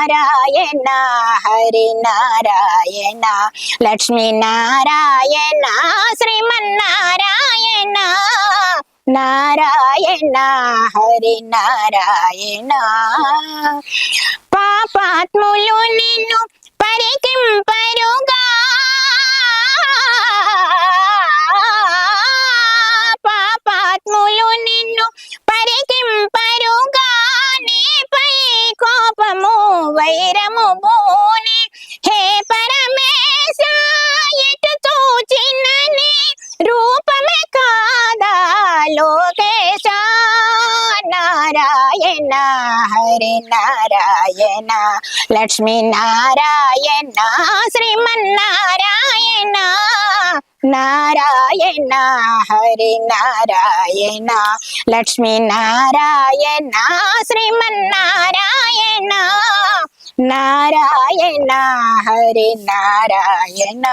నారాయణ హరి నారాయణ లక్ష్మీ నారాయణ శ్రీమన్నారాయణ నారాయణ హరి నారాయణ పాపాత్ములు నిన్ను పరికింపరుగా పాపాత్ములు నిన్ను పరికింపరుగా నీపై కోపము వైరము బోని హే పరమేశ ఎటు చూచినని రూపమే కాదా లోకేశ నారాయణ హరి నారాయణ లక్ష్మీ నారాయణ శ్రీమన్నారాయణ నారాయణ హరి నారాయణ లక్ష్మీ నారాయణ శ్రీమన్నారాయణ నారాయణ హరి నారాయణ